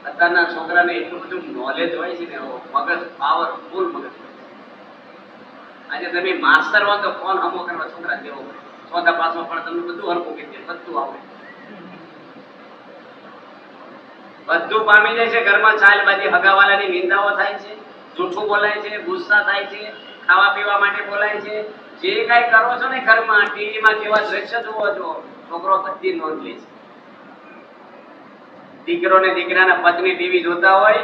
અત્યારના છોકરાને એટલું બધું નોલેજ હોય છે ને, મગજ પાવરફુલ મગજ હોય. આજે તમે માસ્ટર હો તો ફોન હમો કરવા છોકરા જેવો હોય. ચોથા પાસમાં પણ તમને બધું હરકું કીધે, બધું આવડે, બધું પામી જાય છે. ઘરમાં ચાલબાજી હગાવાલાની નિંદાઓ થાય છે, જૂઠું બોલાય છે, ગુસ્સા થાય છે, ખાવા પીવા માટે બોલાય છે. જે કઈ કરો છો ને ઘરમાં, ટીવીમાં કેવા દ્રશ્ય જોવો છો, છોકરો બધી નોંધ લે છે. દીકરો ને દીકરાના પત્ની ટીવી જોતા હોય,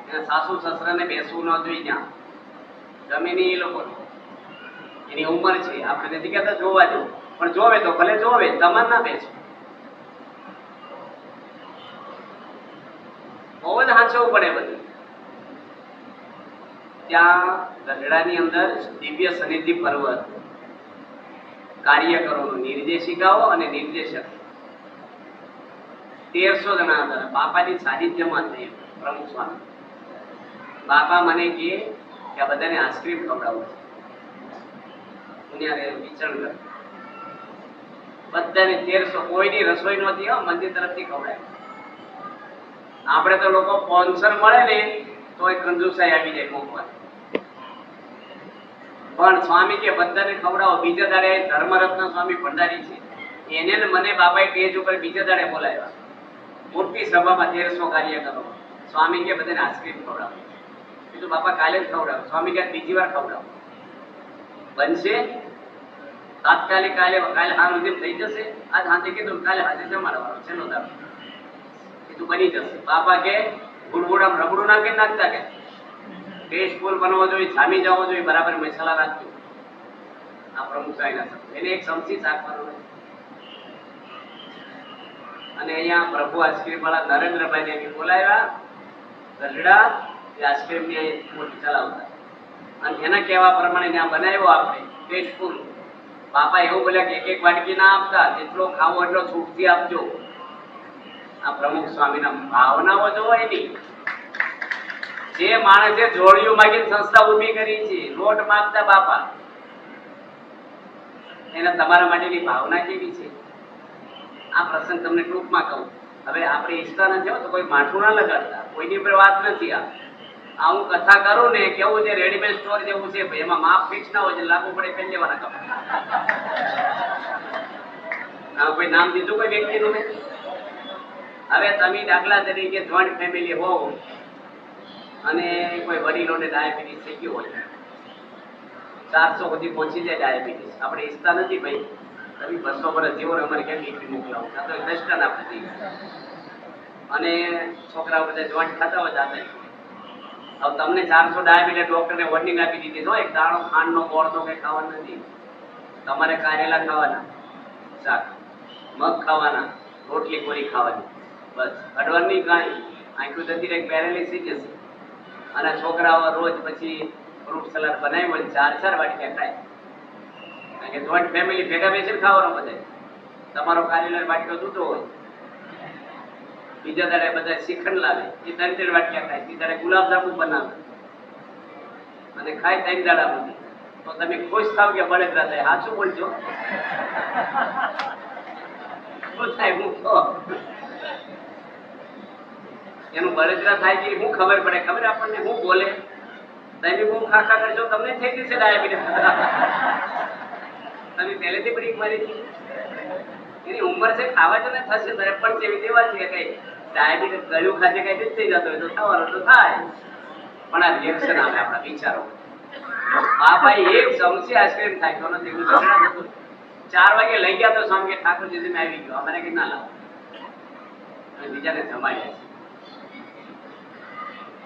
અને સાસુ સસરાને બેસવું ન જોઈએ. ત્યાં જમીની એ લોકો એની ઉંમર છે, આપણે નથી કહેતા જોવા જવું, પણ જોવે તો ભલે જોવે, તમારે ના બેસો. બહુ જ હાંચવું પડે બધું. ત્યાં ગઢડાની અંદર દિવ્ય સનિધિ પર્વત કાર્યકરોનો નિર્દેશિકાઓ અને નિર્દેશક 1300 જણા હતા. બાપાની સાનિધ્યમાં થઈ પ્રમુખ સ્વામી. બાપા મને કહે કે આ બધાને આઈસ્ક્રીમ ખવડાવું છે. વિચરણ કર બધાને 1300, કોઈની રસોઈ નહોતી, મંદિર તરફથી ખવડાય. આપણે તો લોકો સ્પોન્સર મળે ને તો એ કંજુસાઈ આવી જાય મોકવા. પણ સ્વામી કે બધાને ખવડાવો. બીજા દાડે ધર્મરત્ન સ્વામી ભંડારી છે, એને મને બાપાએ સ્ટેજ ઉપર બીજા દાડે બોલાવ્યા. મોટી સભામાં 1300 કાર્યકરો. સ્વામી કે બધાને આઈસ્ક્રીમ ખવડાવો. કીધું બાપા કાલે જ ખવડાવો. સ્વામી કે બીજી વાર ખવડાવો. બનશે તાત્કાલિક, કાલે હાલ સુધી થઈ જશે. આજ હાથે કીધું કાલે હાથે જમાડવાનો છેલ્લો દાડો. કીધું બની જશે. બાપા કે ગુડગુડામ રબડું નાખી નાખતા કે ટેસ્ટ ફૂલ બનવો જોઈએ, જામી જવો જોઈએ, બરાબર મસાલા રાખજો. આ પ્રમુખ સાહેબ એને એક ચમચી શાકવાનું. અને અહીંયા પ્રભુ આઈસ્ક્રીમ વાળા નરેન્દ્રભાઈને એમ બોલાવ્યા ગઢડા, આઈસ્ક્રીમની મોટી ચલાવતા. અને એના કહેવા પ્રમાણે ત્યાં બનાવ્યો આપણે ટેસ્ટફુલ. બાપા એવું બોલ્યા કે એક એક વાટકી ના આપતા, જેટલો ખાવો એટલો છૂટથી આપજો. આ પ્રમુખ સ્વામીના ભાવનાઓ જોવો. એની જે માણસે જોડિયું માગીને સંસ્થા ઊભી કરી છે, લોટ માગતા બાપા, એને તમારા માટેની ભાવના કેવી છે? આ પ્રસંગ તમને ટૂંકમાં કહું. હવે આપણે ઈચ્છતા નથી તો કોઈ માઠું ના લગાડતા, કોઈની ઉપર વાત નથી. આ હું કથા કરું ને કેવું છે, રેડીમેડ સ્ટોર જેવું છે, એમાં માપ ફિક્સ ના હોય છે, લાગુ પડે પહેરી લેવાના કપડા. કોઈ નામ દીધું કોઈ વ્યક્તિનું ને? હવે તમે દાખલા તરીકે જોઈન્ટ ફેમિલી હોવ અને કોઈ વડીલોને ડાયાબિટીસ થઈ ગયું હોય, 400 સુધી પહોંચી જાય ડાયાબિટીસ. આપણે ઈચ્છતા નથી ભાઈ, તમે 200 વર્ષ જીવો ને અમારે કેમ બીપી મોકલાવો, આ તો દસ્ટન આપણે થઈ ગયા. અને છોકરાઓ બધા જોઈન્ટ ખાતા હોય જાતે. હવે તમને 400 ડાયાબિટીસ ડોક્ટરને વોર્નિંગ આપી દીધી છે, એક દાણો ખાંડનો ગોળનો કંઈ ખાવાનો નથી. તમારે કારેલા ખાવાના, શાક, મગ ખાવાના, રોટલી પૂરી ખાવાની, બસ. અડવાની કાંઈ આંખું જતી રહી, પેરેલિસિસ જશે. અને છોકરાઓ રોજ પછી ફ્રૂટ સલાડ બનાવ્યું હોય 4-4 વાટક્યા ખાય. કારણ કે જોઈન્ટ ફેમિલી ભેગા બેસીને ખાવાનો બધે. તમારો કારેલા વાટકો જુદો હોય, બીજા દાડે બધા શ્રીખંડ લાવે, એ 3-3 વાટક્યા ખાય. બીજા દાડે ગુલાબજાંબુ બનાવે અને ખાય 3 દાડા સુધી. તો તમે ખુશ થાવ કે બળેતરા થાય? સાચું બોલજો. શું થાય? હું કહો એનું બળેતરા થાય કે શું ખબર પડે? ખબર આપણને શું બોલે? તમે હું ખાખા કરશો, તમને થઈ જશે ડાયાબિટીસ. તમે પહેલેથી બ્રેક મારી છે. એની ઉંમર છે, ખાવા જ ને થશે. પણ કેવી દેવા છે કઈ ડાયાબિટીસ ગળ્યું ખાતે કઈ થઈ જતો હોય તો થવાનું તો થાય. પણ આ રિએક્શન આવે આપણા વિચારો. હા ભાઈ, એક ચમચી આઈસ્ક્રીમ થાય તો નથી. 4 વાગે લઈ ગયા તો સ્વામી કે ઠાકોરજી મેં આવી ગયો, અમારે કઈ ના લાવો. અને બીજાને જમાડ્યા છે.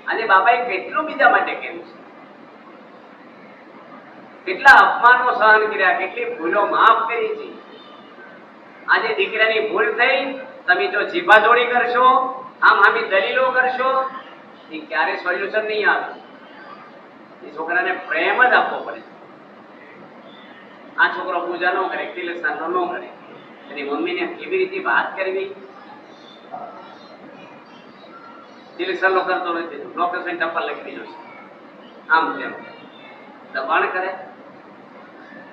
આજે બાબાએ કેટલું બીજા માટે કેવું છે, કેટલા અપમાનો સહન કર્યા, કેટલી ભૂલો માફ કરી છે. આજે દીકરાની ભૂલ થઈ, તમે જો જીભાજોડી કરશો, આમ આમી દલીલો કરશો, એ ક્યારે સોલ્યુશન નહીં આવે. એ છોકરાને પ્રેમ જ આપવો પડે. આ છોકરો પૂજા ન કરે, તિલકસાન ન કરે, એની મમ્મીને કેવી રીતે વાત કરવી? તિલકસાન કરતો નથી, લોકેશન ટપ્પર લખી દીધું છે, આમ તેમ દબાણ કરે.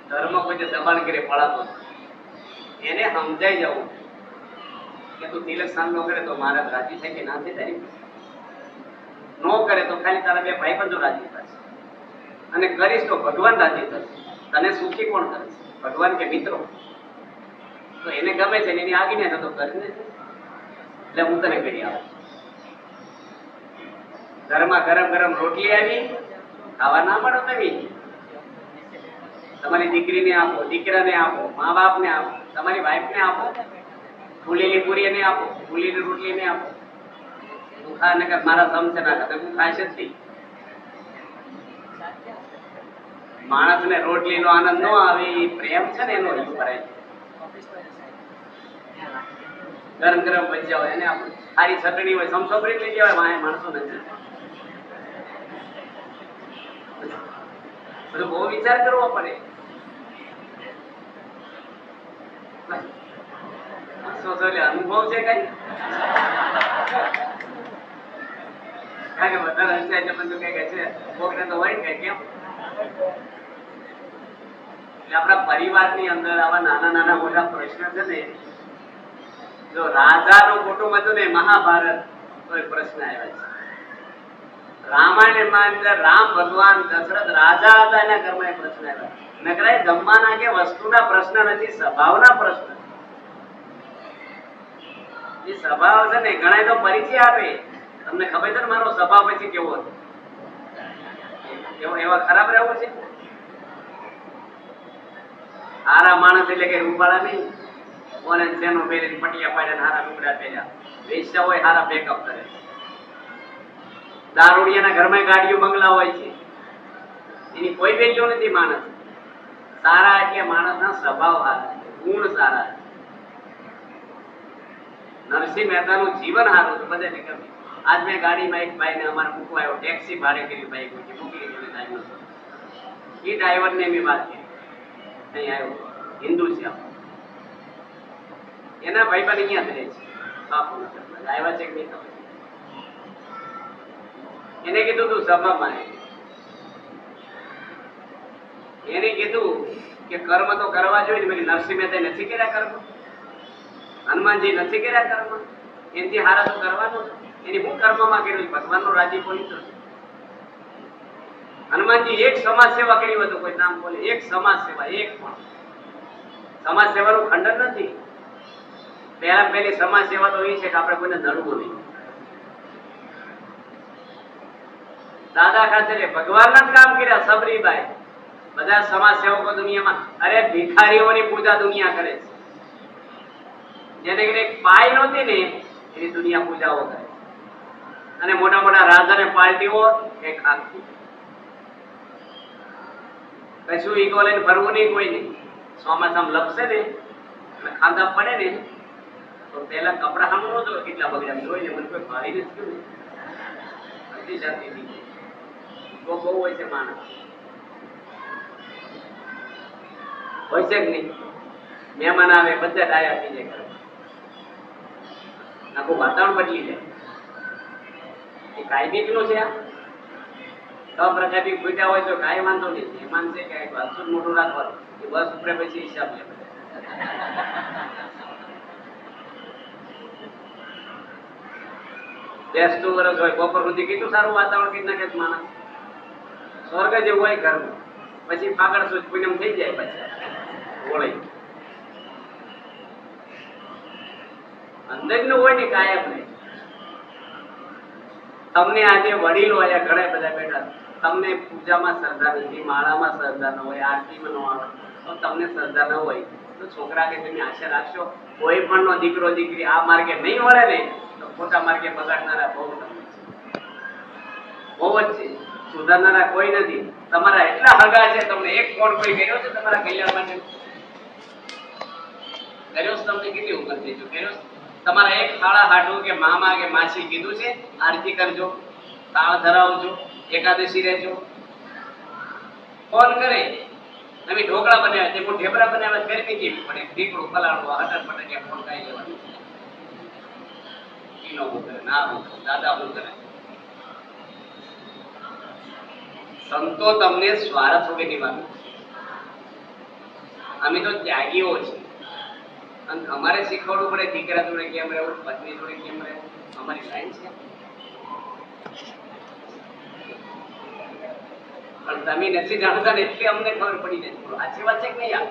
ધર્મ કોઈ દબાણ કરે પડાતો એને સમજાઈ જવું કે તું તિલકસાન ન કરે તો મારા રાજી થાય કે ના થાય તારી. નો કરે તો ખાલી તારા બે ભાઈબંધો રાજી થશે, અને કરીશ તો ભગવાન રાજી થશે. તને સુખી કોણ કરે છે, ભગવાન કે મિત્રો? તો એને ગમે છે એની આજ્ઞા થતો કરીને એટલે હું તને કરી આવું. ઘરમાં ગરમ ગરમ રોટલી આવી, ખાવા ના મળો તમે, તમારી દીકરીને આપો, દીકરાને આપો, મા બાપને આપો, તમારી વાઈફને આપો, ફૂલેલી પૂરીને આપો, ફૂલેલી રોટલીને આપો. તું ખા ને મારા સમશે ના ખાતે હું ખાઈશ જ નહીં. માણસને રોટલીનો આનંદ ન આવે એ પ્રેમ છે ને એનો રજૂ કરાય છે. ગરમ ગરમ ભજીયા હોય એને આપો, સારી ચટણી હોય, સમસોબરી લઈ જવાય. વાંહે માણસો નથી, બધું બહુ વિચાર કરવો પડે. અનુભવ છે કઈ વધારે હશે એટલે બધું કઈ છે કોકને તો હોય કઈ કેમ. એટલે આપણા પરિવારની અંદર આવા નાના નાના મોટા પ્રશ્ન છે ને, જો રાજાનું કુટુંબ હતું ને મહાભારત તો એ પ્રશ્ન આવ્યા છે. રામાયણમાં અંદર રામ ભગવાન દશરથ રાજા હતા, એના ઘરમાં એ પ્રશ્ન આવ્યા. નકરાય જમવાના કે વસ્તુના પ્રશ્ન નથી, સ્વભાવના પ્રશ્ન. એ સ્વભાવ છે ને ઘણા તો પરિચય આપે, તમને ખબર છે ને મારો સ્વભાવ પછી કેવો હતો, એવા ખરાબ રહેવું છે. હારા માણસ એટલે કે રૂપાળા નહીં, કોને શેનો પહેરીને પટિયા પાડ્યા હારા લુગડા પહેર્યા, વેશ્યા હોય હારા બેકઅપ કરે. દારૂડિયાના ઘરમાં ગાડીઓ બંગલા હોય છે, એની કોઈ વેલ્યુ નથી. માણસ સારા એટલે માણસના સ્વભાવ સારા, ગુણ સારા. નરસિંહ મહેતાનું જીવન સારું હતું, બધાને ગમે. આજ મેં ગાડીમાં એક ભાઈને અમારે મૂકવા આવ્યો, ટેક્સી ભાડે કરી, બાઈક મૂકી દીધી ટાઈમ. એ ડ્રાઈવરને મેં વાત કરી, અહીં આવ્યો, હિન્દુ છે, એના ભાઈ પણ અહીંયા જ રહે છે, બાપુ આવ્યા છે કે નહીં ખબર. એને કીધું તું સભામાં, એને કીધું કે કર્મ તો કરવા જોઈએ. નરસિંહ મહેતા નથી કર્યા કર્મ, હનુમાનજી નથી કર્યા કર્મ, એનાથી હારા તો કરવાનું. એની હું કર્મમાં કર્યું, ભગવાનનો રાજીપો લીધો. હનુમાનજી એક સમાજ સેવા કર્યું હતું, કોઈ નામ બોલે, એક સમાજ સેવા, એક પણ. સમાજ સેવાનું ખંડન નથી. પહેલી સમાજ સેવા તો એ છે કે આપણે કોઈને નડવું નહીં. દાદા ખાચરે ભગવાનના જ કામ કર્યા. સબરીબાઈ, બધા સમાજ સેવકો દુનિયામાં, અરે ભિખારીઓની પૂજા દુનિયા કરે છે. જેને એક પાય નહોતી ને એની દુનિયા પૂજાઓ કરે. અને મોટા મોટા રાજાને પાર્ટીઓ એક આખી, કશું ઈગો લઈને ફરવું નહીં કોઈ નહીં. ચોમાસામાં લપસે ને અને ખાંધા પડે ને તો પેલા કપડા સામે ન જોવે કેટલા બગડ્યા, જોઈને મને કોઈ ભારી નથી થયું. બહુ હોય છે માણસ, હોય છે કે નહીં? મહેમાન આવે બધા ડાયા થઈ જાય, આખું વાતાવરણ બદલી જાય. એ કાયમી નું છે. આ પ્રકારની ફૂટ્યા હોય તો કાંઈ વાંધો નહીં. મહેમાન છે કે વાસુદ મોટું રાખવાનું, એ બસ ઉપરે પછી હિસાબ લે. 10 વર્ષ હોય, બપોર સુધી કેટલું સારું વાતાવરણ કઈ નાખે માણસ, સ્વર્ગ જેવું હોય ઘરમાં. પછી પાગળ સૂચ પૂનમ થઈ જાય, પછી ઓળાઈ અંદર નું હોય ને કાયમ નહીં. તમને આજે વડીલો અહીંયા ઘણા બધા બેઠા, તમને પૂજામાં શ્રદ્ધા નથી, માળામાં શ્રદ્ધા ન હોય, આરતીમાં ન આવે તો તમને શ્રદ્ધા ન હોય તો છોકરા કે તમે આશા રાખશો કોઈ પણ નો દીકરો દીકરી આ માર્ગે નહીં વળે ને તો ખોટા માર્ગે બગાડનારા બહુ જ છે. સુધારનારા કોઈ નથી. તમારા એટલા હગા છે, તમને એક ફોન કોઈ કર્યો છે તમારા કલ્યાણ માટે? કર્યો? તમને કેટલી ઉંમર થઈ છે? કર્યો? તમારા એક ખાડા હાડું કે મામા કે માસી કીધું છે આરતી કરજો, તાળ ધરાવજો, એકાદશી રહેજો? ફોન કરે તમે ઢોકળા બનાવ્યા, તે ઢેબરા બનાવ્યા, ગરમી કેવી પડે, ઢીકડું ફલાણું હટર પટક ફોન કાઢી લેવાનું. ઈનો હું કરે, ના હું દાદા હું કરે. સંતો તમને સ્વાર્થ વગરની વાત. અમે તો ત્યાગીઓ છીએ અને અમારે શીખવાડવું પડે દીકરા જોડે કેમ રહેવું, પત્ની જોડે કેમ રહેવું. અમારી લાઈન છે. પણ તમે નથી જાણતા ને એટલે અમને ખબર પડી જાય. સાચી વાત છે કે નહીં?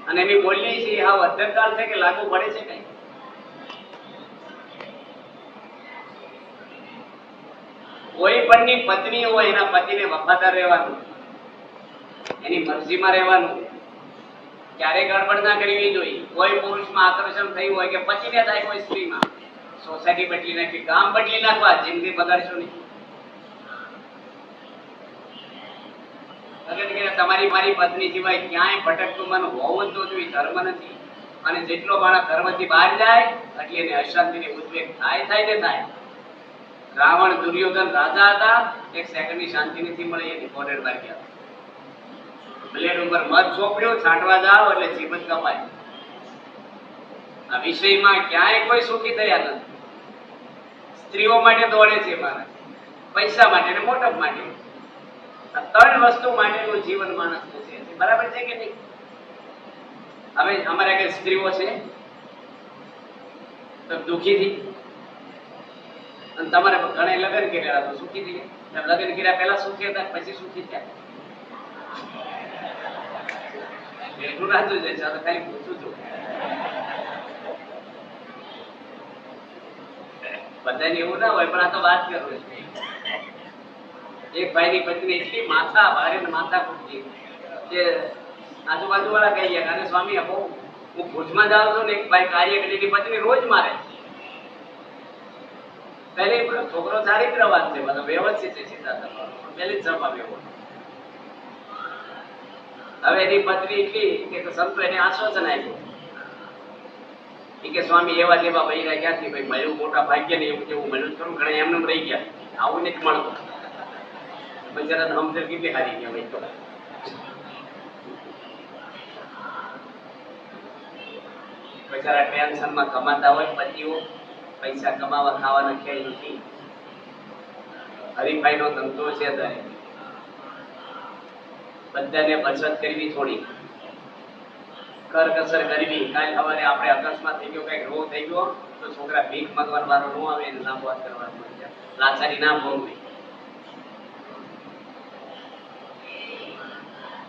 અને એની બોલીએ છીએ હા અધ્ધરકાળ છે કે લાગુ પડે છે કઈ? કોઈ પણની પત્ની હોય એના પતિને વફાદાર રહેવાનું, એની મરજીમાં રહેવાનું, ક્યારે ગડબડ ના કરવી જોઈએ. કોઈ પુરુષમાં આકર્ષણ થયું હોય કે પતિને થાય કોઈ સ્ત્રીમાં, સોસાયટી બદલી નાખી, ગામ બદલી નાખવા, જિંદગી બગાડશો નહીં. તમારી મારી પત્ની સિવાય ક્યાંય ભટકતું મન હોવું જ જોઈએ, ધર્મ નથી. અને જેટલો માણસ ધર્મથી બહાર જાય એટલે એને અશાંતિની ઉદ્વેગ થાય ને થાય. રાવણ દુર્યોધન રાજા હતા, એક સેકન્ડની શાંતિ નથી મળી, એની બોર્ડર બાર ગયા. બ્લેડ ઉપર મધ ચોપડ્યો, છાંટવા જાવ એટલે જીભ જ કપાય. આ વિષયમાં ક્યાંય કોઈ સુખી થયા નથી. સ્ત્રીઓ માટે દોડે છે માણસ, પૈસા માટે ને મોટપ માટે. આ ત્રણ વસ્તુ માટેનું જીવન માણસનું છે. બરાબર છે કે નહીં? હવે અમારા કઈ સ્ત્રીઓ છે તો દુઃખી થઈ, અને તમારે ઘણા લગ્ન કર્યા તો સુખી થઈ ગયા. લગ્ન કર્યા પહેલા સુખી હતા, પછી સુખી થયા. એટલું રાખ્યું છે, ચાલો ખાલી પૂછું છું. બધાને એવું ના હોય, પણ આ તો વાત કરું છું. એક ભાઈની પત્ની એટલી માથા ભારે ને માથા કૂટતી કે આજુબાજુ વાળા કહી ગયા અને સ્વામી બહુ હું ભુજમાં જાઉં છું ને એક ભાઈ કાર્યકરીની પત્ની રોજ મારે. પહેલી છોકરો ચારિત્રવાન છે, બધો વ્યવસ્થિત છે, સીધા પહેલી જ સ્વભાવ એવો. હવે એની પત્ની એટલી કે સંતો એને આશ્વાસન આપ્યું કે સ્વામી એવા જેવા બૈરા ક્યાંથી ભાઈ મળ્યું, મોટા ભાગ્ય ને એવું જેવું મળ્યું ખરું, ઘણા એમને રહી ગયા, આવું નથી મળતું. બિચારા સમજણ કેટલી હારી ગયા ભાઈ. તો બિચારા ટેન્શનમાં કમાતા હોય પતિઓ, પૈસા કમાવા ખાવાનો ખેલ નથી. હરીફાઈ નો ધંધો છે અત્યારે, બધાને બચત કરવી થોડી, કરકસર કરવી. કાલ સવારે આપણે અકસ્માત થઈ ગયો, કઈક રોગ થઈ ગયો તો છોકરા ભીખ માંગવાનો વારો ન આવે, એને નામ વાત કરવાનું, લાચારી ના ભોગવી.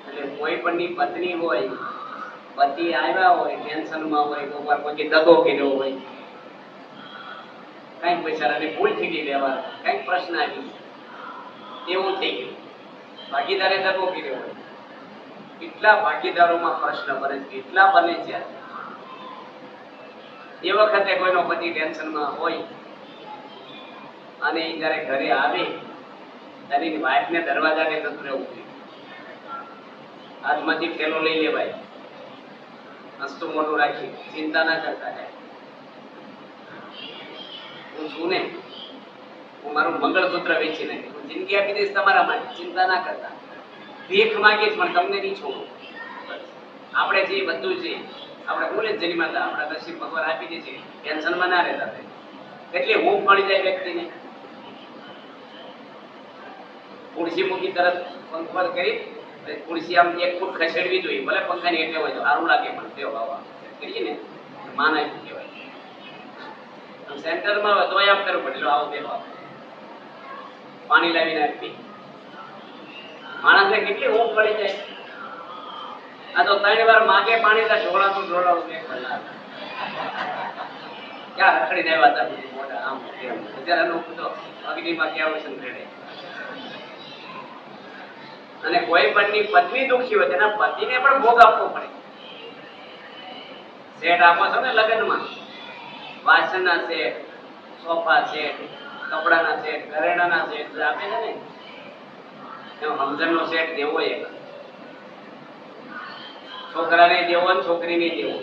એટલે કોઈ પણની પત્ની હોય, પતિ આવ્યા હોય, ટેન્શનમાં હોય, કોઈવાર કોઈ દગો કર્યો હોય, કઈક બિચારાને ભૂલ થઈ ગઈ લેવા, કઈક પ્રશ્ન આવી એવું થઈ ગયું, ભાગીદારે દગો કર્યો હોય. કેટલા ભાગીદારોમાં પ્રશ્ન બને છે, કેટલા બને છે. એ વખતે કોઈનો પતિ ટેન્શનમાં હોય અને એ જયારે ઘરે આવે ત્યારે એની વાઈફને દરવાજાને જતું રહેવું જોઈએ. હાથમાંથી થેલો લઈ લેવાય, હસતું મોઢું રાખી, ચિંતા ના કરતા જાય. હું છું ને, હું મારું મંગળસૂત્ર વેચી નાખી, હું જિંદગી આપી દઈશ તમારા માટે, ચિંતા ના કરતા. ભીખ માંગીશ પણ તમને નહીં છોડું. આપણે જે બધું છે આપણે બોલે જ જન્મા હતા, આપણા નસીબ ભગવાન આપી દે છે, ટેન્શનમાં ના રહેતા. કેટલી ઊંઘ મળી જાય વ્યક્તિને. ખુરશી મૂકી તરત પંખો કરી, ખુરશી આમ એક ફૂટ ખસેડવી જોઈએ, ભલે પંખાની એટલે હોય તો સારું લાગે, પણ તેઓ બાબા કરીએ ને માન આપ્યું કહેવાય. સેન્ટરમાં હોય તો આમ કરવું પડે, આવો દેવો પાણી લાવીને આપી. માણસને કેટલી ઊંઘ પડી જાય. આ તો 3 વાર માગે પાણી, ઢોળાતું ક્યાં રખડીને આવ્યા હતા મોટા આમ બિચારાનો તો અગ્નિમાં ક્યાં વસન કરે. અને કોઈ પણની પત્ની દુખી હોય તેના પતિને પણ ભોગ આપવો પડે. સેટ આપો છો ને લગ્નમાં, વાસણના સેટ, સોફા સેટ, કપડાના સેટ, ઘરેણાના સેટ આપે છે ને, એમ સમજણનો સેટ દેવો એક. છોકરાને દેવો, છોકરીને દેવો.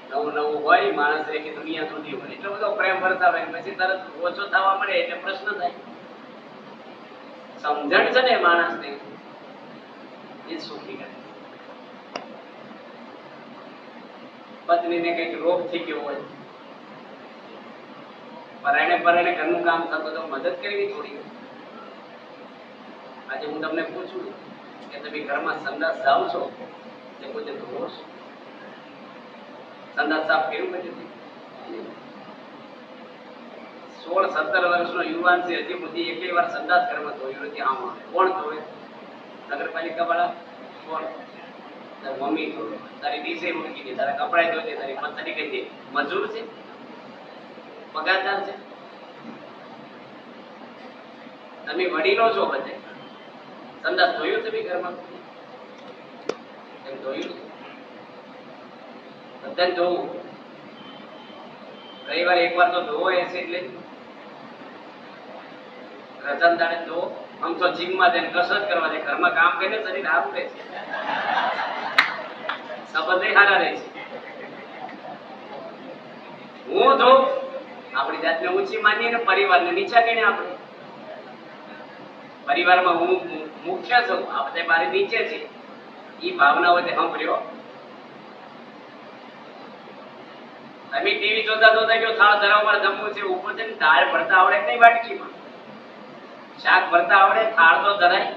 નવું નવું હોય, માણસ કે દુનિયા સુધી હોય, એટલો બધો પ્રેમ ભરતા હોય, પછી તરત ઓછો થવા મળે એટલે પ્રશ્ન થાય. સમજણ છે ને માણસને એ સુખી કરે. પત્નીને કઈક રોગ થઈ ગયો હોય, પરાયણે ઘરનું કામ થતું તો મદદ કરવી થોડી. આજે હું તમને પૂછું કે તમે ઘરમાં સંડાસ જાઓ છો કે પોતે ધોવો છો? સંડાસ સાફ કર્યું પછી 16-17 વર્ષનો યુવાન છે, હજી સુધી એકેય વાર સંદાસ ઘરમાં ધોયું નથી. આમ કોણ ધોવે? નગરપાલિકા વાળા? કોણ? તારી મમ્મી ધોવે, તારી ડીસે મૂકી દે, તારા કપડાં ધોઈ દે, તારી પત્ની કહી દે. મજૂર છે? પગારદાર છે? તમે વડીલો છો બધે. સંદાસ ધોયું તમે ઘરમાં? એમ ધોયું છે? બધાને ધોવું. રવિવાર એકવાર તો ધોવો એસિડ લઈ, રજા દાડે ધોવો. આમ તો જીમમાં જઈને કસરત કરવા જાય, ઘરમાં કામ કરીને શરીર સારું રહે છે, સંબંધ સારા રહે છે. હું ધો, આપણી જાતને ઊંચી માનીએ ને પરિવારને નીચા ગણીએ. આપણે પરિવારમાં હું મુખ્ય છું, આ બધા મારી નીચે છે, એ ભાવના હોય તે સાંભળ્યો. તમે ટીવી જોતા જોતા ગયો થાળ ધરાવવા જમવું છે, ઉપર છે ને દાળ ભરતા આવડે કઈ વાટકીમાં, શાક ભરતા આવડે, થાળ તો ધરાય.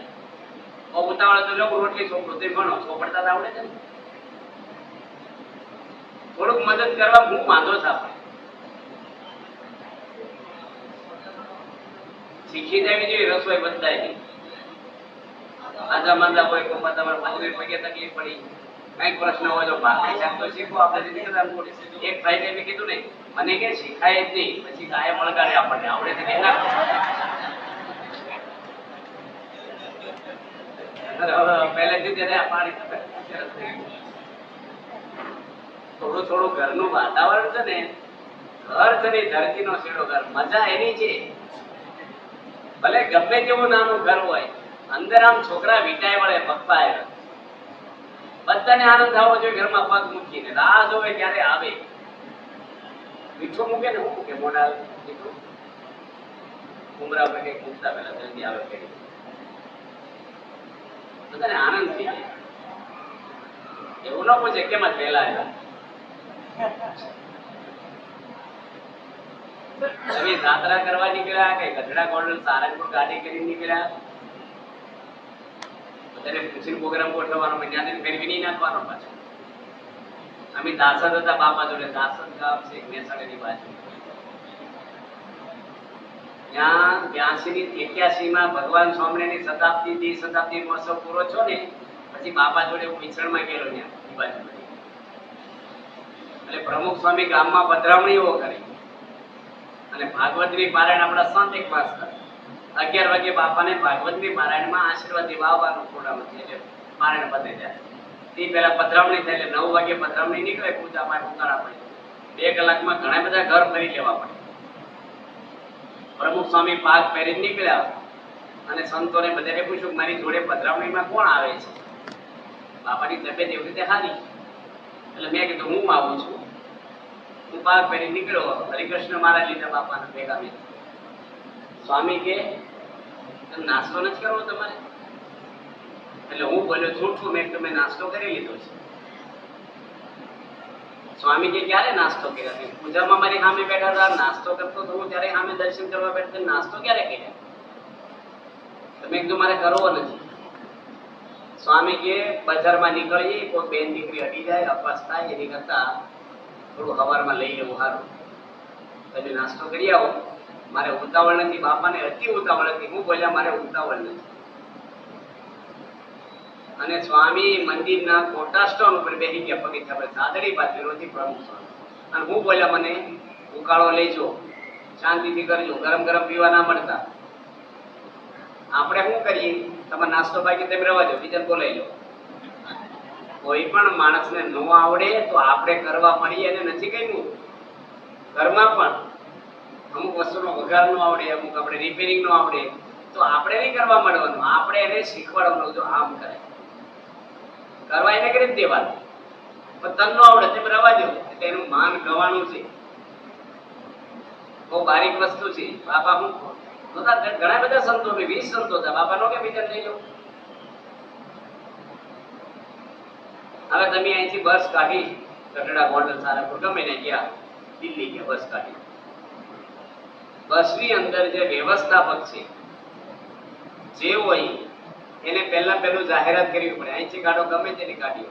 ઉતાવળે તો જવું, રોટલી છોકરો તે ભણો, છોપડતા આવડે છે ને. થોડુંક મદદ કરવા હું વાંધો છે. આપણે શીખી જવી જોઈએ રસોઈ બધાય ની. આજા માંદા હોય, કોમા તમારે મજૂરી પગે તકલીફ પડી, કઈક પ્રશ્ન હોય તો ભાખરી શાક તો શીખો. આપણે એક ભાઈને મેં કીધું ને, મને કે શીખાય જ નહીં, પછી ગાય મળગાડે આપણને આવડે છે કે ના. પહેલેથી ત્યારે પાણી થોડું થોડું ઘરનું વાતાવરણ છે ને, ઘર છે ને ધરતીનો શેડો ઘર. મજા એની છે, ભલે ગમે તેવું નાનું ઘર હોય, અંદર આમ છોકરા વિટાય વળે, પપ્પા એ બધાને આનંદ આવવો જોઈએ. ઘરમાં પગ મૂકીને રાહ જોવે ક્યારે આવે. મીઠું મૂકે ને, હું મૂકે મોઢા મીઠું ઉમરા પર કઈક મૂકતા પેલા જલ્દી આવે કે બધાને આનંદ થઈ જાય. એવું ન પૂછે કેમ જ પહેલા આવ્યા. તમે જાત્રા કરવા નીકળ્યા કે ગઢડા ગોંડલ સારંગપુર ગાડી કરી નીકળ્યા, બધાને પૂછીને પ્રોગ્રામ ગોઠવવાનો, ત્યાંથી ફેરવી નહીં નાખવાનો. પાછો અમે દાસદ હતા બાપા જોડે, દાસદ ગામ છે મહેસાણાની બાજુ. ત્યાં 82-81 ભગવાન સ્વામિનારાયણની શતાબ્દી શતાબ્દી મહોત્સવ પૂરો છો ને, પછી બાપા જોડે હું વિચરણમાં ગયેલો ત્યાં એ બાજુ. એટલે પ્રમુખ સ્વામી ગામમાં પધરામણીઓ કરી અને ભાગવતની પારાયણ આપણા સંત એક પાસ કરે. 11 વાગે બાપાને ભાગવતની પારાયણમાં આશીર્વાદ દેવા આવવાનો પ્રોગ્રામ હતો. એટલે પારાયણ પતે જાય તે પહેલા પધરામણી થાય, એટલે 9 વાગે પધરામણી નીકળે, પૂજા પાઠ ઉતારા પડે. 2 કલાકમાં ઘણા બધા ઘર ફરી લેવા પડે. પ્રમુખ સ્વામી પાક પહેરી નીકળ્યા અને સંતોને બધાને પૂછ્યું મારી જોડે પધરામણીમાં કોણ આવે છે. બાપાની તબિયત એવી રીતે સારી, એટલે મેં કીધું હું આવું છું. હું પાક પહેરી નીકળ્યો, હરિકૃષ્ણ મારા લીધા બાપાના ભેગા મેં. સ્વામી કે નાસ્તો નથી કરવો તમારે? એટલે હું બોલ્યો છૂટું, મેં તમે નાસ્તો કરી લીધો છે. સ્વામી કે ક્યારે નાસ્તો કર્યા? પૂજામાં મારી સામે બેઠા હતા, નાસ્તો કરતો તો હું ત્યારે સામે દર્શન કરવા બેઠા, નાસ્તો ક્યારે કર્યા? તમે એકદમ મારે કરવો નથી. સ્વામી કે બજારમાં નીકળીએ, કોઈ બેન દીકરી અડી જાય, અપાસ થાય, એની કરતા થોડું સવારમાં લઈ લેવું સારું. તમે નાસ્તો કરી આવો, મારે ઉતાવળ નથી. બાપાને અતિ ઉતાવળ હતી. હું બોલ્યા મારે ઉતાવળ નથી. અને સ્વામી મંદિરના મોટા સ્ટોન ઉપર બેસી ગયા, પગથિયા પર સાદડી પાથરેલો હતી પ્રમુખ સ્વામી. અને હું બોલ્યા મને ઉકાળો લેજો, શાંતિથી કરજો, ગરમ ગરમ પીવા ના મળતા. આપણે શું કરીએ, તમારે નાસ્તો બાકી તમે રહેવા દો, બીજાને બોલાવી લો. કોઈ પણ માણસને ન આવડે તો આપણે કરવા મળીએ, અને નથી કહ્યું ઘરમાં પણ અમુક વસ્તુનો વઘાર ન આવડે, અમુક આપણે રિપેરિંગ ન આવડે, તો આપણે નહીં કરવા માંડવાનું, આપણે એને શીખવાડવાનું. જો આમ કરે કરવા એને કરી જ દેવાનું. પણ તન ન આવડે તેમ રવા દો, એટલે એનું માન ગવાનું છે. બહુ બારીક વસ્તુ છે. બાપા હું ઘણા બધા સંતો, 20 સંતો હતા. બાપા નો કે બીજા લઈ લો. હવે તમે અહીંથી બસ કાઢી ગઢડા ગોંડલ સારંગપુર ગમે ને ગયા, દિલ્હી ગયા બસ કાઢી. બસની અંદર જે વ્યવસ્થાપક છે જે હોય એને પહેલું જાહેરાત કરવી પડે. અહીંથી કાઢો ગમે તેની કાઢી,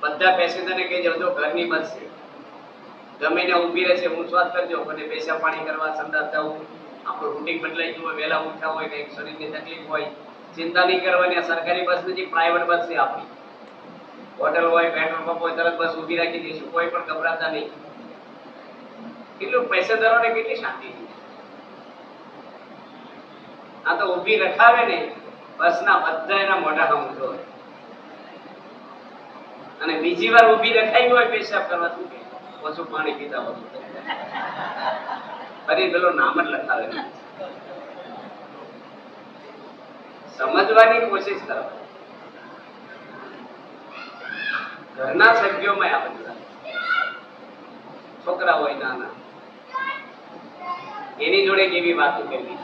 બધા પેસેન્જરને કહી દેજો ઘરની બસ છે, ગમે ને ઊભી રહેશે, હું સ્વાદ કરજો, મને પૈસા પાણી કરવા, સંદાસ જવું, આપણું રૂટીન બદલાઈ ગયું હોય, વહેલા ઉઠ્યા હોય, કંઈક શરીરની તકલીફ હોય, ચિંતા નહીં કરવાની. આ સરકારી બસ નથી, પ્રાઇવેટ બસ છે આપણી. હોટલ હોય, પેટ્રોલ પંપ હોય, તરત બસ ઊભી રાખી દઈશું, કોઈ પણ ગભરાતા નહીં. કેટલું પેસેન્જરોને કેટલી શાંતિ છે. આ તો ઊભી રખાવે ને બસના બધા એના મોઢા હમ જોવે. અને બીજી વાર ઊભી રખાઈ હોય પેશાબ કરવા, શું કે ઓછું પાણી પીતા હોય, ફરી પેલો નામ જ લખાવે. સમજવાની કોશિશ કરો. ઘરના સભ્યોમાં આ બધા છોકરા હોય નાના, એની જોડે કેવી વાતો કરવી.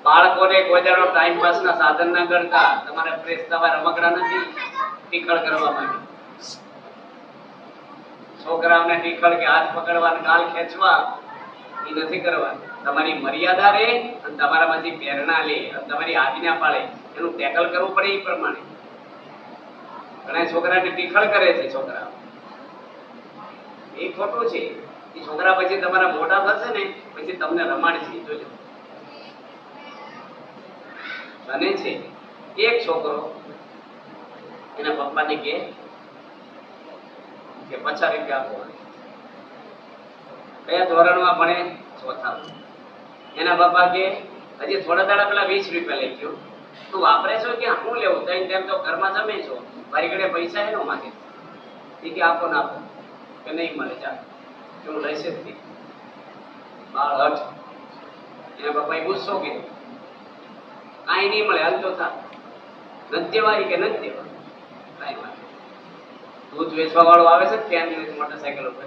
બાળકોને કોઈ દાડો ટાઈમ પાસ ના સાધન ના કરતા. તમારે ફ્રેશ થવા રમકડા નથી ટીખળ કરવા માટે. છોકરાઓને ટીખળ કે હાથ પકડવા, ગાલ ખેંચવા એ નથી કરવા. તમારી મર્યાદા રે અને તમારામાંથી પ્રેરણા લે અને તમારી આજ્ઞા પાળે, એનું ટેકલ કરવું પડે એ પ્રમાણે. ઘણા છોકરાને ટીખળ કરે છે છોકરા, એ ખોટું છે. એ છોકરા પછી તમારા મોટા થશે ને પછી તમને રમાડશે, જોજો. બને છે એક છોકરો એના પપ્પાને કે 50 રૂપિયા આપો. કયા ધોરણમાં ભણે? ચોથામાં. એના પપ્પા કે હજી થોડા દાડા પેલા 20 રૂપિયા લઈ ગયો, તું વાપરે છો કે હું લેવું? ત્રણ ટાઈમ તો ઘરમાં જમે છો, મારી ઘરે પૈસા એનો માંગે. એ કે આપો ના આપો કે નહીં મળે, ચાલ હું લઈશે જ નહીં. બાળ હઠ. એના પપ્પાએ ગુસ્સો કીધો, કાંઈ નહીં મળે, હાલતો થા. નથી દેવાય કે નથી દેવા, કાંઈ વાત. દૂધ વેચવા વાળો આવે છે ત્યાં મોટરસાયકલ ઉપર,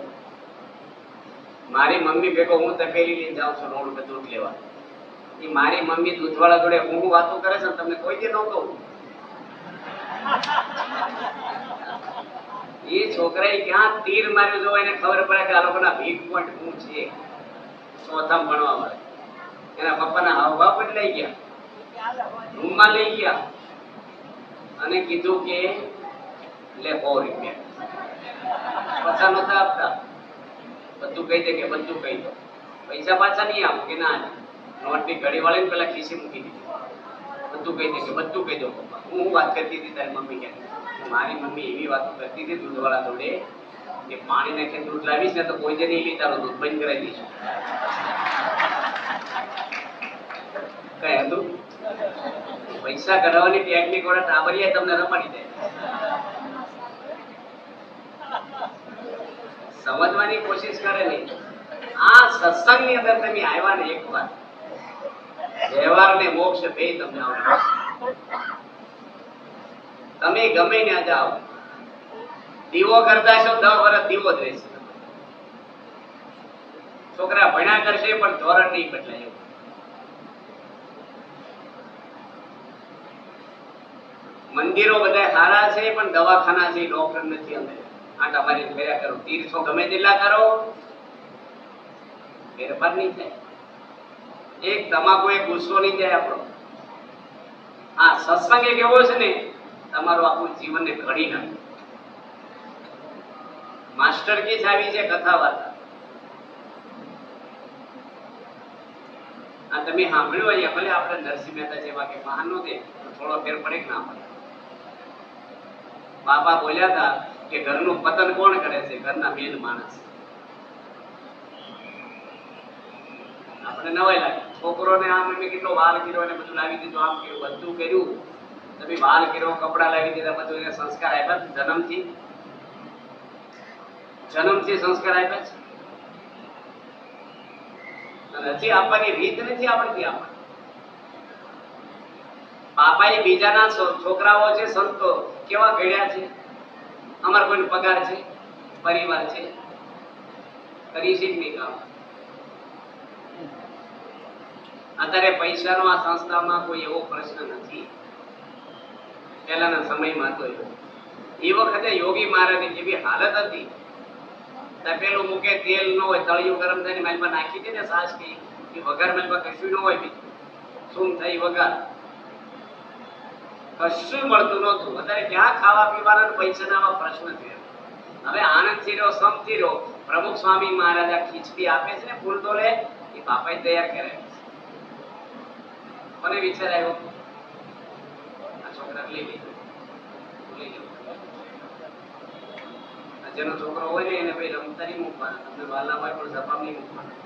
મારી મમ્મી ભેગો હું તપેલી લઈને જાઉં છું રોડ ઉપર દૂધ લેવા. એ મારી મમ્મી દૂધવાળા જોડે હું વાતો કરે છે, તમને કોઈ દે ન કહું. એ છોકરાએ ક્યાં તીર માર્યું જો એને ખબર પડે કે આ લોકોના વીક પોઈન્ટ શું છે. ચોથામાં ભણવા મળે. એના પપ્પાના હાવભાવ બદલાઈ ગયા, રૂમમાં લઈ ગયા અને કીધું કે લે 100 રૂપિયા. પાછા નતા આપતા. બધું કહી દે કે બધું કહી દો, પૈસા પાછા નહીં આપો કે ના. નોટની ઘડી વાળીને પેલા ખીસી મૂકી દીધી. બધું કહી દે કે બધું કહી દો પપ્પા. હું વાત કરતી હતી તારી મમ્મી કે મારી મમ્મી એવી વાતો કરતી હતી દૂધવાળા જોડે કે પાણી નાખીને દૂધ લાવીશ ને તો કોઈ જે નહીં લઈ તારું દૂધ બંધ કરાવી દઈશું. કઈ હતું? પૈસા કઢાવવાની ટેકનિક વડે ટાબરિયા તમને રમાડી દે. સમજવાની કોશિશ કરે નહીં. આ સત્સંગની અંદર તમે આવ્યા ને એકવાર, વ્યવહાર ને મોક્ષ બે તમને આવડે. તમે ગમે ત્યાં જાઓ, દીવો કરતા છો 10 વર્ષ દીવો જ રહેશે. છોકરા ભણ્યા કરશે પણ ધોરણ નહીં બદલાય. મંદિરો બધા સારા છે પણ દવાખાના છે, ડોક્ટર નથી. અંદર આટા મારી ફેર્યા કરો, તીર્થો ગમે તેટલા કરો, ફેરફાર નહીં થાય. એક તમાકુ એક ગુસ્સો નહીં જાય આપણો. આ સત્સંગ એક એવો છે ને તમારું આખું જીવનને ઘડી નાખે. માસ્ટર કી ચાવી છે કથા વાર્તા. આ તમે સાંભળ્યું હોય, ભલે આપણે નરસિંહ મહેતા જેવા કે મહાન નો દે થોડો ફેર પડે કે ના પડે. બાપા બોલ્યા હતા કે ઘરનું પતન કોણ કરે છે? ઘરના મેન માણસ. આપણે નવાઈ લાગે. છોકરોને આમ એમને કેટલો વાલ કર્યો ને બધું લાવી દીધું, આમ કર્યું, બધું કર્યું. તમે વાલ કર્યો, કપડા લાવી દીધા, બધું એને સંસ્કાર આપ્યા જન્મથી. જન્મથી સંસ્કાર આપ્યા છે. નથી આપવાની રીત નથી આવડતી આપણને. બાપાએ બીજાના છોકરાઓ છે સંતો કેવા ઘડ્યા છે. અમાર કોઈને પગાર છે, પરિવાર છે, કરી શીખ નહીં કામ. અત્યારે પૈસાનો આ સંસ્થામાં કોઈ એવો પ્રશ્ન નથી. પહેલાના સમયમાં તો એ વખતે યોગી મહારાજની જેવી હાલત હતી, તપેલું મૂકે તેલ ન હોય, તળિયું ગરમ થઈને માલમાં નાખી દે ને સાસ કે વઘાર માલમાં કશું ન હોય, બીજું શું થઈ વઘાર કશું મળતું નહોતું. અત્યારે ક્યાં ખાવા પીવાના પૈસાના આવા પ્રશ્ન છે. હવે આનંદથી રહ્યો, સમથી રહ્યો. પ્રમુખ સ્વામી મહારાજ ખીચડી આપે છે ને ફૂલ તોલે, એ બાપાએ તૈયાર કરે. મને વિચાર આવ્યો આ છોકરા લઈ લીધો લઈ લો. જેનો છોકરો હોય ને એને ભાઈ રમતા નહીં મૂકવાના, તમને વાલા હોય પણ સફામ નહીં મૂકવાના,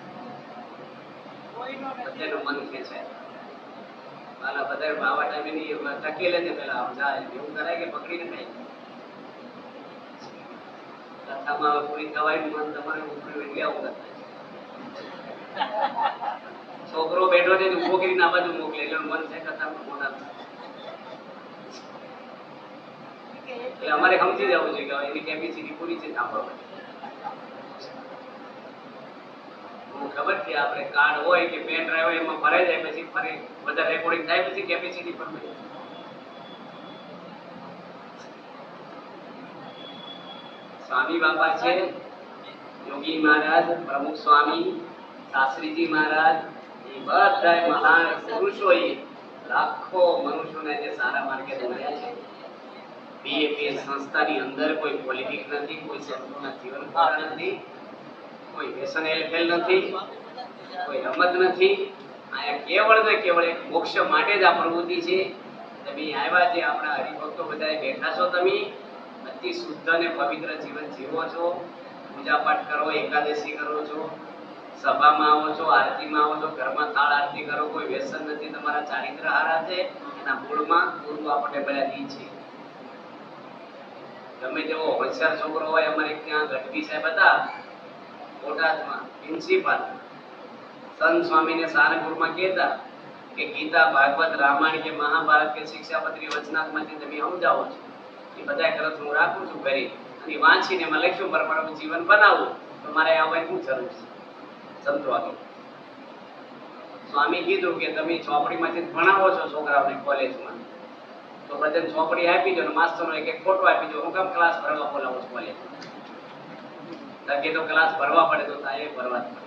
બધાનું મન ખેંચાય. વાલા બધા બાવા ટાઈમે નહીં ટકી લે છે પેલા આમ જાય એવું કરાય કે પકડીને ખાઈ કથામાં પૂરી થવાય મન તમારે ઉપરી એટલે આવું કરતા. છોકરો બેઠો છે ઉભો કરીને આ બાજુ મોકલે એટલે મન છે કથામાં મોટા. એટલે અમારે સમજી જવું જોઈએ કે એની કેપેસિટી પૂરી છે સાંભળવા. ખબર છે આપણે કાર્ડ હોય કે પેન ડ્રાઈવ હોય એમાં ભરાઈ જાય પછી ફરી બધા રેકોર્ડિંગ થાય પછી કેપેસિટી પર સ્વામી બાપા છે, યોગી મહારાજ, પ્રમુખ સ્વામી, શાસ્ત્રીજી મહારાજ, એ બધા મહાન પુરુષોએ લાખો મનુષ્યોને જે સારા માર્ગે દોર્યા છે. બીએપીએસ સંસ્થાની અંદર કોઈ પોલિટિક્સ નથી, કોઈ સંતોના જીવન ખોરા નથી, કોઈ વ્યસન હેલફેલ નથી, કોઈ રમત નથી. અહીંયા કેવળ ને કેવળ એક મોક્ષ માટે જ આ પ્રવૃત્તિ છે. તમે આવ્યા છે, આપણા હરિભક્તો બધા બેઠા છો, તમે અતિ શુદ્ધ અને પવિત્ર જીવન જીવો છો, પૂજા પાઠ કરો, એકાદશી કરો છો, સભામાં આવો છો, આરતીમાં આવો છો, ઘરમાં થાળ આરતી કરો, કોઈ વ્યસન નથી, તમારા ચારિત્ર હારા છે. એના મૂળમાં ગુરુ આપણને બધા દી છે. ગમે તેવો હોશિયાર છોકરો હોય, અમારે ત્યાં ગઢવી સાહેબ હતા બોટાદમાં પ્રિન્સિપાલ, સંત સ્વામીને સારંગપુરમાં કહેતા કે ગીતા, ભાગવત, રામાયણ કે મહાભારત કે શિક્ષાપત્રી વચનાથમાંથી તમે સમજાવો છો, એ બધા ગ્રંથ હું રાખું છું ઘરે અને વાંચીને એમાં લખ્યું પરમાણુ જીવન બનાવવું, તો મારે આવવાની શું જરૂર છે? સંતો આગળ સ્વામી કીધું કે તમે ચોપડીમાંથી ભણાવો છો છોકરાઓને કોલેજમાં, તો બધાને ચોપડી આપી દો, માસ્ટરનો એક એક ફોટો આપી દો. હું કેમ ક્લાસ ભરવા બોલાવું છું કોલેજ? કે તો ક્લાસ ભરવા પડે તો એ ભરવા જ પડે,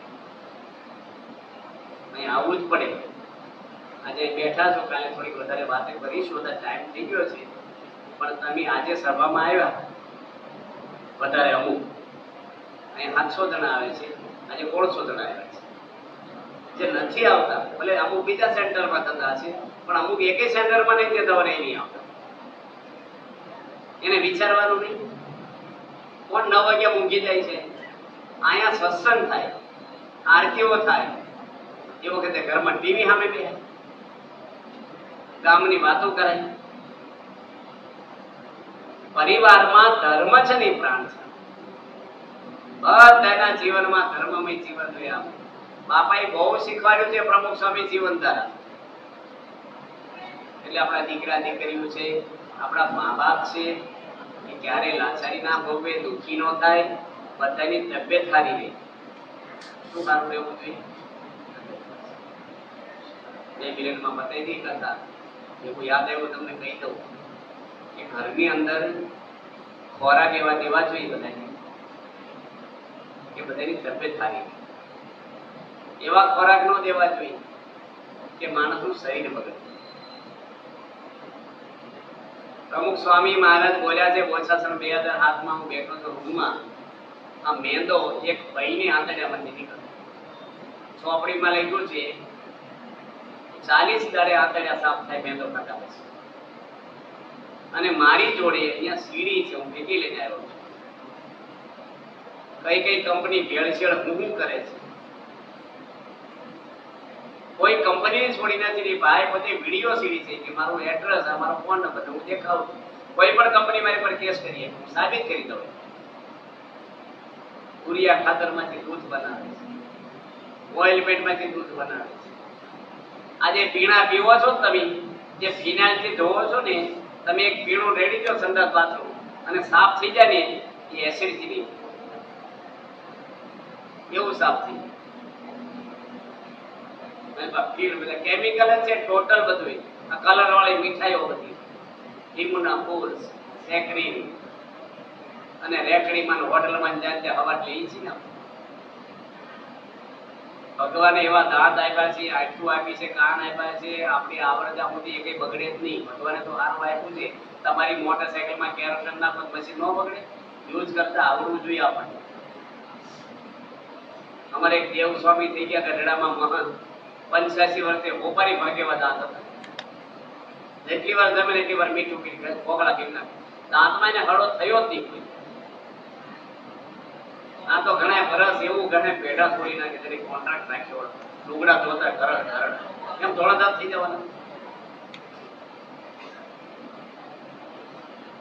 અહીં આવવું જ પડે. આજે બેઠા છો, કાલે થોડીક વધારે વાતો કરીશું, ટાઈમ થઈ ગયો છે, પણ તમે આજે સભામાં આવ્યા વધારે અમુક અહીં 700 જણા આવે છે, આજે 150 જણા આવ્યા છે. જે નથી આવતા ભલે અમુક બીજા સેન્ટરમાં થતા છે, પણ અમુક એકે સેન્ટરમાં નહીં જતા હોય નહીં આવતા. એને વિચારવાનું નહીં. કોણ 9 વાગ્યા ઊંઘી જાય છે? અહીંયા સત્સંગ થાય, આરતીઓ થાય, એ વખતે ઘરમાં ટીવી સામે બેસે, ગામની વાતો કરાય. પરિવારમાં ધર્મ છે ને પ્રાણ છે. બધાના જીવનમાં ધર્મમય જીવન જોયા. બાપાએ બહુ શીખવાડ્યું છે પ્રમુખ સ્વામી જીવન દ્વારા. એટલે આપણા દીકરા દીકરીઓ છે, આપણા મા બાપ છે, એ ક્યારે લાચારી ના ભોગવે, દુઃખી ન થાય, બધાની તબિયત સારી રહે. શું સારું રહેવું જોઈએ? 2 મિનિટમાં બતાવી દઈ કરતા એવું યાદ આવ્યું તમને કહી દઉં કે ઘરની અંદર ખોરાક એવા દેવા જોઈએ બધાને કે બધાની તબિયત સારી રહે. એવા ખોરાક ન દેવા જોઈએ કે માણસનું શરીર બગડે. પ્રમુખ સ્વામી મહારાજ બોલ્યા છે બોચાસણ 2007માં હું બેઠો હતો રૂમમાં, આ મેંદો એક ભાઈની આંતરડામાંથી નીકળ્યો. ચોપડીમાં લખ્યું છે 40 દાડે આંતરડા સાફ થાય મેંદો ખાતા પછી. અને મારી જોડે અહીંયા સીડી છે, હું ભેગી લઈને આવ્યો છું. કઈ કઈ કંપની ભેળસેળ હું કરે છે? કોઈ કંપની છોડી નથી, ભાઈ પોતે વિડીયો સીડી છે કે મારું એડ્રેસ, મારો ફોન નંબર હું દેખાડું. કોઈ પણ કંપની મારી પર કેસ કરીએ, હું સાબિત કરી દઉં. યુરિયા ખાતરમાંથી દૂધ બનાવે છે, ઓઇલમેન્ટમાંથી દૂધ બનાવે છે. આજે પીણા પીવો છો તમે, જે ફિનાઇલથી ધોવો છો ને, તમે એક પીણું રેડી દો સંડાસ બાથરૂમ અને સાફ થઈ જાય ને, એ એસિડથી નહીં, એવું સાફ થઈ જાય. કેમિકલ છે ટોટલ બધું. આ કલર વાળી મીઠાઈઓ બધી, લીંબુના ફૂલ, સેકરીન અને રેકડીમાં હોટલમાં જ્યાં ત્યાં હવા લઈ છે ને. ભગવાને એવા દાંત આપ્યા છે, આટલું આપી છે, કાન આપ્યા છે, આપણી આવડત સુધી એ કઈ બગડે જ નહીં. ભગવાને તો સારું આપ્યું છે. તમારી મોટરસાયકલમાં કેરોસીન નાખો પછી ન બગડે? યુઝ કરતા આવડવું જોઈએ આપણને. અમારે એક દેવ સ્વામી થઈ ગયા ગઢડામાં મહંત, 85 વર્ષે હોપારી ભાગ્યવા દાંત હતા. જેટલી વાર જમે એટલી વાર મીઠું પી કોગળા પી નાખે. દાંતમાં એને હળો થયો જ નહીં કોઈ. આ તો ઘણા વરસ એવું ઘણે પેઢા છોડી નાખે જેની કોન્ટ્રાક્ટ નાખ્યો લુગડા ધોતા ઘર એમ ધોળા દાંત થઈ જવાના.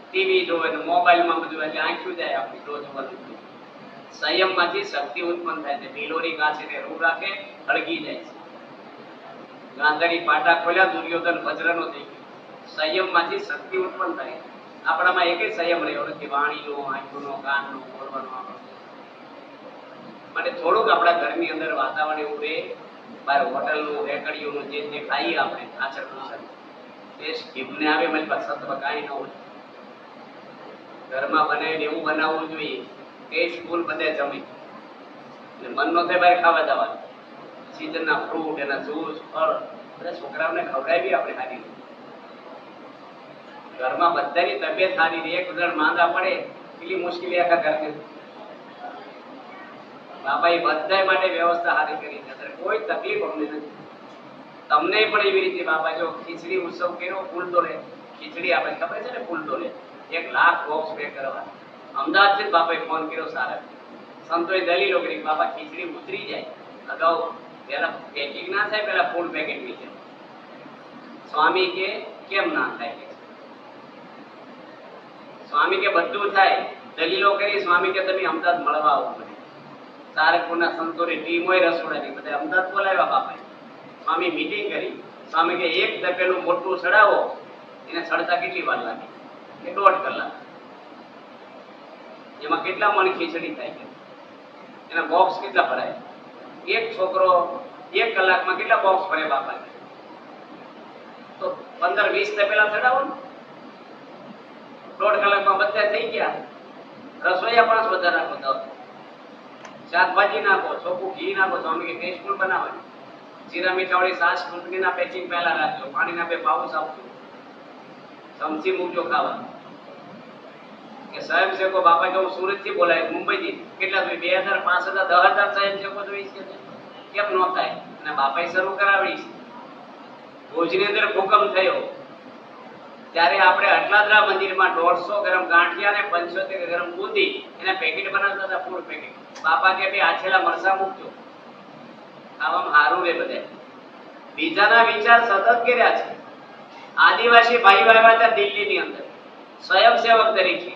ટીવી જોવે ને મોબાઈલમાં બધું એટલે આંખ્યું જાય આપણી જોવાનું. સંયમમાંથી શક્તિ ઉત્પન્ન થાય છે. બિલોરી કાચીને રૂ રાખે હળગી જાય છે. ગાંધારી પાટા ખોલ્યા દુર્યોધન વજ્રનો થઈ ગયો. સંયમમાંથી શક્તિ ઉત્પન્ન થાય. આપણામાં એકે સંયમ રહ્યો નથી. વાણીનો, આંખનો, કાનનો, બોલવાનો. માટે થોડુંક આપણા ઘરની અંદર વાતાવરણ એવું રહે. બહાર હોટલનું રેકડીઓનું જે ખાઈએ આપણે આચર પ્રસંગ એ જીભને આવે મારી પાસે સત્વ કાંઈ ન હોય. ઘરમાં બનાવીને એવું બનાવવું જોઈએ કે સ્કૂલ બધે જમી મન નો થાય બહાર ખાવા જવાનું. સીઝનના ફ્રૂટ એના જ્યુસ ફળ બધા છોકરાઓને ખવડાવી આપણે સારી રીતે. ઘરમાં બધાની તબિયત સારી રહે. એક જણ માંદા પડે એટલી મુશ્કેલી આખા ઘરની. બાપા એ બધા માટે વ્યવસ્થા સારી કરી છે. કોઈ તકલીફ અમને નથી. તમને પણ એવી રીતે બાપા જો ખીચડી ઉત્સવ કર્યો ફૂલ તોલે ખીચડી આપણે ખબર છે ને ફૂલ તોલે 1 લાખ બોક્સ પે કરવા. અમદાવાદથી બાપાએ ફોન કર્યો સારા સંતોએ દલીલો કરી બાપા ખીચડી ઉતરી જાય અગાઉ પેલા પેકિંગ ના થાય પેલા ફૂલ પેકેટ નીચે. સ્વામી કે કેમ ના થાય? સ્વામી કે બધું થાય. દલીલો કરી. સ્વામી કે તમે અમદાવાદ મળવા આવો મને. સારંગપુરના સંતોની ટીમ હોય રસોડાની બધા અમદાવાદ બોલાવ્યા બાપાએ. સ્વામી મીટિંગ કરી. સ્વામી કે એક તપેલું મોટું ચડાવો એને ચડતા કેટલી વાર લાગે? કે 1.5 કલાક. એમાં કેટલા મણ ખીચડી થાય છે? એના બોક્સ કેટલા ભરાય? એક છોકરો 1 કલાકમાં કેટલા બોક્સ ભરે બાપા? તો 15-20 તપેલા ચડાવો ને 1.5 કલાકમાં બધા થઈ ગયા. રસોઈયા 5 વધારે નાખો તો શાકભાજી નાખો, ચોખ્ખું ઘી નાખો. સ્વામી કે ટેસ્ટફુલ બનાવવાની. જીરા મીઠાવાળી છાશ કંપનીના પેકિંગ પહેલા રાખજો. પાણીના 2 પાઉચ આપજો. ચમચી મૂકજો ખાવા. કે સ્વયંસેવકો બાપા કે હું સુરત થી બોલાય મુંબઈથી કેટલા જોઈએ 2000 5000 10000 સ્વયંસેવકો જોઈએ છે કેમ ન થાય? અને બાપાએ શરૂ કરાવી છે. ભુજની અંદર ભૂકંપ થયો ત્યારે આપણે અટલાદરા મંદિરમાં 150 ગ્રામ ગાંઠિયા અને 75 ગ્રામ બુંદી એના પેકેટ બનાવતા હતા. ફૂલ પેકેટ. બાપા કે બે આછેલા મરસા મૂકજો ખાવામાં સારું રે. બધે બીજાના વિચાર સતત કર્યા છે. આદિવાસી ભાઈઓ આવ્યા હતા દિલ્હીની અંદર સ્વયંસેવક તરીકે.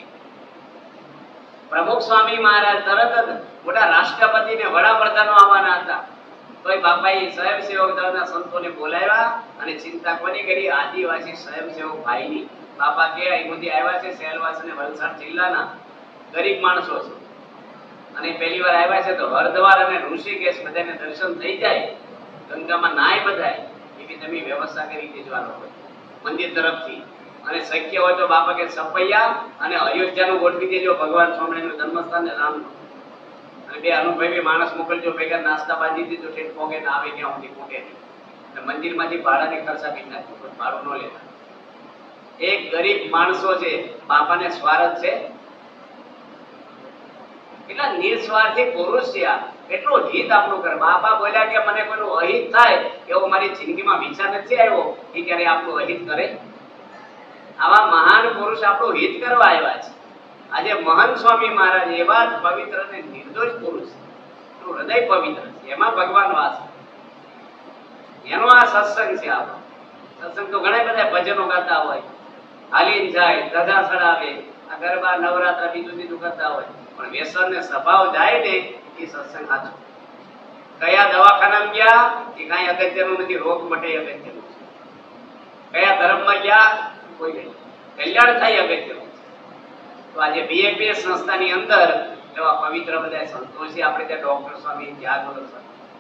પ્રમુખ સ્વામી મહારાજ તરત જ મોટા રાષ્ટ્રપતિ ને વડાપ્રધાનો આવવાના હતા. તોય બાપાએ સ્વયંસેવક દળના સંતોને બોલાવ્યા અને ચિંતા કોની કરી? આદિવાસી સ્વયંસેવક ભાઈની. બાપા કે અહીંથી આવ્યા છે સેલવાસ અને વલસાડ જિલ્લાના ગરીબ માણસો છે અને પહેલી વાર આવ્યા છે તો હરદ્વાર અને ઋષિકેશ બધાને દર્શન થઈ જાય, ગંગામાં નાય બધાય એવી તમે વ્યવસ્થા કરી દેજો આ લોકો મંદિર તરફથી. અને શક્ય હોય તો બાપા કે સપૈયા અને અયોધ્યાનું ગોઠવી દેજો. ભગવાન સ્વામિનારાયણનું જન્મસ્થાન ને રામનું. અને 2 અનુભવી માણસ મોકલજો. ભેગા નાસ્તા બાંધી દીધો. ઠેઠ પોગે ને આવે ત્યાં સુધી ખૂટે નહીં. અને મંદિરમાંથી ભાડાની ખર્ચા કરી નાખો. કોઈ ભાડું ન લેતા. એક ગરીબ માણસો છે બાપાને સ્વાર્થ છે. કેટલા નિસ્વાર્થી પુરુષ છે આ. કેટલું હિત આપણું કરે. બાપા બોલ્યા કે મને કોઈનું અહિત થાય એવો મારી જિંદગીમાં વિચાર નથી આવ્યો એ ક્યારે આપણું અહિત કરે. આવા મહાન પુરુષ આપણું હિત કરવા આવ્યા છે. આજે મહંત સ્વામી મહારાજ એવા પવિત્ર અને નિર્દોષ પુરુષ, હૃદય પવિત્ર છે, એમાં ભગવાન વાસ. એનો આ સત્સંગ છે. આપણો સત્સંગ તો ઘણા બધા ભજનો ગાતા હોય, હાલીન જાય, ધજા ચડાવે, આ ગરબા નવરાત્રા બીજું બીજું કરતા હોય, પણ વ્યસન ને સ્વભાવ જાય ને એ સત્સંગ સાચો. કયા દવાખાનામાં ગયા એ કાંઈ અગત્યનું નથી. રોગ મટે અગત્યનું છે. કયા ધર્મમાં ગયા કોઈ નહીં. કલ્યાણ થાય અગત્યનું. તો આજે બીએપીએસ સંસ્થાની અંદર એવા પવિત્ર બધા સંતો છે. આપણે ત્યાં ડોક્ટર સ્વામી ત્યાગ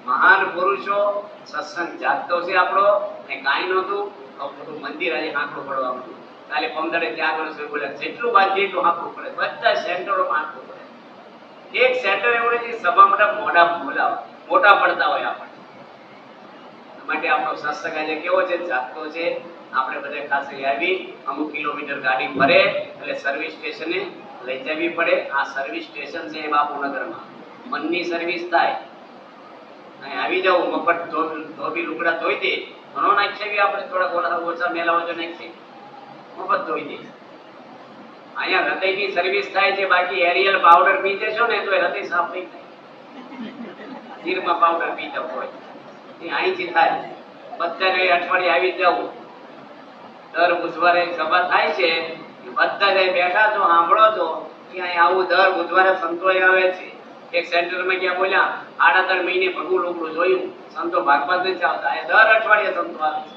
મહાન પુરુષો સત્સંગ જાગતો છે આપણો. ને કાંઈ નહોતું મોટું મંદિર આજે હાંકડું પડવાનું. કાલે પમદાડે ત્યાગ બોલ્યા જેટલું બાંધીએ એટલું હાંકવું પડે. બધા સેન્ટરોમાં હાંકવું પડે. એક સેન્ટર એવું નથી સભા મોટા પડતા હોય આપણને. માટે આપણો સત્સંગ આજે કેવો છે? જાગતો છે. આપણે બધા ખાસ આવી અમુક કિલોમીટર ગાડી ફરે એટલે સર્વિસ સ્ટેશને લઈ જવી પડે. આ સર્વિસ સ્ટેશન છે બાપુનગરમાં. મનની સર્વિસ થાય અહીં આવી જાવ મફત ધોબી લુગડા ધોઈ દે ઘણો નાખશે આપણે થોડા ઓછા મેલાવો જો નાખશે મફત ધોઈ દે અહીંયા હૃદયની સર્વિસ થાય છે બાકી એરિયલ પાવડર પી દેશો ને તો એ હૃદય સાફ નહીં થાય જીરમાં પાવડર પીતા હોય એ અહીંથી થાય બધાને અઠવાડિયે આવી જવું દર બુધવારે સભા થાય છે બધા જાય બેઠા છો સાંભળો છો કે અહીં આવું દર બુધવારે સંતો આવે છે એક સેન્ટરમાં ક્યાં બોલ્યા 8 મહિને ભગવું લોકડું જોયું સંતો ભાગવત નથી આવતા એ દર અઠવાડિયે સંતો આવે છે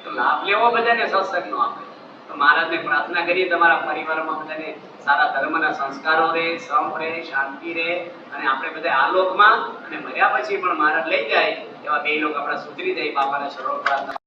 તો લાભ લેવો બધાને સત્સંગનો આપે તો મહારાજને પ્રાર્થના કરીએ તમારા પરિવારમાં બધાને સારા ધર્મના સંસ્કારો રહે સમ રહે શાંતિ રહે અને આપણે બધા આલોકમાં અને મર્યા પછી પણ મહારાજ લઈ જાય એવા બે લોકો આપણા સુધરી જાય બાપાને સર્વ પ્રાર્થના